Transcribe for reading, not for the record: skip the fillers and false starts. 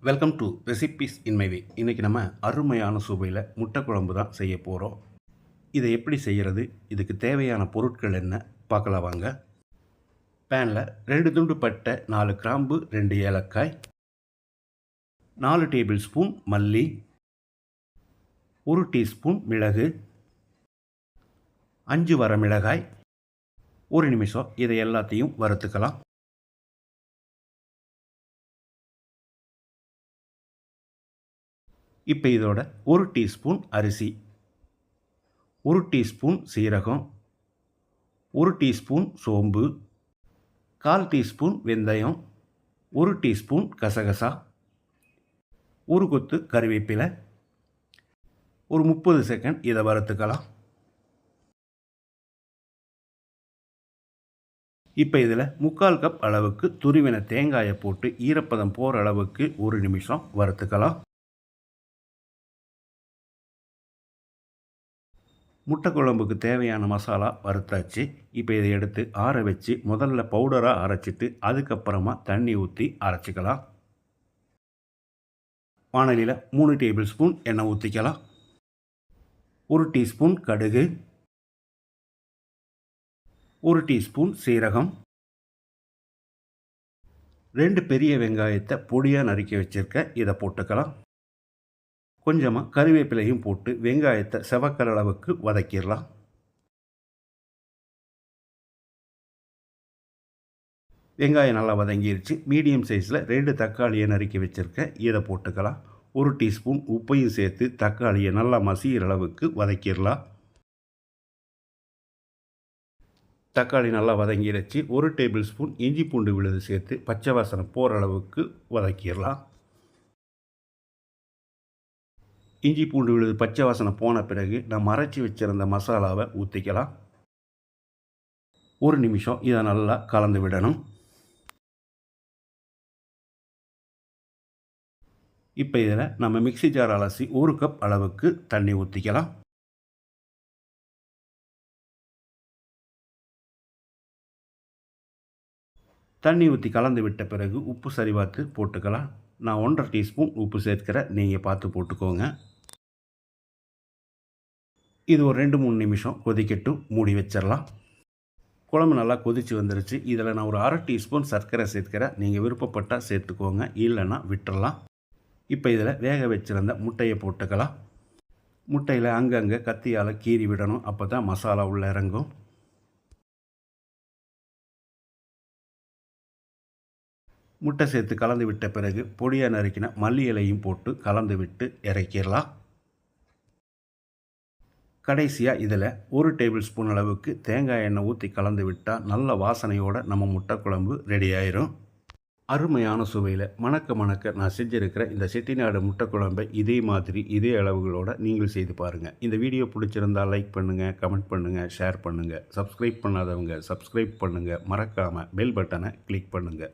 Welcome to recipes in my way. இன்றைக்கி நம்ம அருமையான சுவையில் முட்டை குழம்பு தான் செய்ய போகிறோம். இதை எப்படி செய்கிறது, இதுக்கு தேவையான பொருட்கள் என்ன பார்க்கலாம் வாங்க. பேனில் 2 துண்டு பட்டை, 4 கிராம்பு, 2 ஏலக்காய், 4 டேபிள் ஸ்பூன் மல்லி, 1 டீஸ்பூன் மிளகு, 5 வரமிளகாய், 1 நிமிஷம் இதை எல்லாத்தையும் வறுத்துக்கலாம். இப்போ இதோட 1 டீஸ்பூன் அரிசி, 1 டீஸ்பூன் சீரகம், 1 டீஸ்பூன் சோம்பு, 1/4 டீஸ்பூன் வெந்தயம், 1 டீஸ்பூன் கசகசா, 1 கொத்து கறிவேப்பிலை, ஒரு 30 செகண்ட் இதை வறுத்துக்கலாம். இப்போ இதில் 3/4 கப் அளவுக்கு துருவின தேங்காயை போட்டு ஈரப்பதம் போகிற அளவுக்கு 1 நிமிஷம் வறுத்துக்கலாம். முட்டை குழம்புக்கு தேவையான மசாலா வறுத்தாச்சு. இப்போ இதை எடுத்து ஆற வச்சு முதல்ல பவுடராக அரைச்சிட்டு அதுக்கப்புறமா தண்ணி ஊற்றி அரைச்சிக்கலாம். வாணலியில் 3 டேபிள் ஸ்பூன் எண்ணெய் ஊற்றிக்கலாம். 1 டீஸ்பூன் கடுகு, 1 டீஸ்பூன் சீரகம், 2 பெரிய வெங்காயத்தை பொடியாக நறுக்கி வச்சுருக்க இதை போட்டுக்கலாம். கொஞ்சமாக கறிவேப்பிலையும் போட்டு வெங்காயத்தை செவக்கிற அளவுக்கு வதக்கிடலாம். வெங்காயம் நல்லா வதங்கிருச்சு. மீடியம் சைஸில் 2 தக்காளியை நறுக்கி வச்சுருக்கேன், இதை போட்டுக்கலாம். 1 டீஸ்பூன் உப்பையும் சேர்த்து தக்காளியை நல்லா மசிகிற அளவுக்கு வதக்கிடலாம். தக்காளி நல்லா வதங்கிடுச்சு. 1 டேபிள் ஸ்பூன் இஞ்சி பூண்டு விழுது சேர்த்து பச்சை வாசனை போகிற அளவுக்கு வதக்கிடலாம். இஞ்சி பூண்டு விழுது பச்சை வாசனை போன பிறகு நம்ம அரைச்சி வச்சுருந்த மசாலாவை ஊற்றிக்கலாம். 1 நிமிஷம் இதை நல்லா கலந்து விடணும். இப்போ இதில் நம்ம மிக்ஸி ஜார் அலசி 1 கப் அளவுக்கு தண்ணி ஊற்றிக்கலாம். தண்ணி ஊற்றி கலந்து விட்ட பிறகு உப்பு சரி பார்த்து போட்டுக்கலாம். நான் 1/2 டீஸ்பூன் உப்பு சேர்க்கிறேன், நீங்கள் பார்த்து போட்டுக்கோங்க. இது ஒரு 2-3 நிமிஷம் கொதிக்கட்டும், மூடி வச்சிடலாம். குழம்பு நல்லா கொதித்து வந்துருச்சு. இதில் நான் ஒரு 1/2 டீஸ்பூன் சர்க்கரை சேர்க்கிறேன், நீங்கள் விருப்பப்பட்டால் சேர்த்துக்கோங்க, இல்லைன்னா விட்டுறலாம். இப்போ இதில் வேக வச்சுருந்த முட்டையை போட்டுக்கலாம். முட்டையில் அங்கங்கே கத்தியால் கீறி விடணும், அப்போ தான் மசாலா உள்ளே இறங்கும். முட்டை சேர்த்து கலந்து விட்ட பிறகு பொடியாக நறுக்கின மல்லி இலையும் போட்டு கலந்து விட்டு இறக்கிடலாம். கடைசியாக இதில் 1 டேபிள் ஸ்பூன் அளவுக்கு தேங்காய் எண்ணெய் ஊற்றி கலந்து விட்டால் நல்ல வாசனையோடு நம்ம முட்டை குழம்பு ரெடி ஆயிரும். அருமையான சுவையில் மணக்க மணக்க நான் செஞ்சுருக்கிற இந்த செட்டிநாடு முட்டை குழம்பை இதே மாதிரி இதே அளவுகளோடு நீங்கள் செய்து பாருங்கள். இந்த வீடியோ பிடிச்சிருந்தால் லைக் பண்ணுங்கள், கமெண்ட் பண்ணுங்கள், ஷேர் பண்ணுங்கள். சப்ஸ்கிரைப் பண்ணாதவங்க சப்ஸ்கிரைப் பண்ணுங்கள். மறக்காமல் பெல் பட்டனை கிளிக் பண்ணுங்கள்.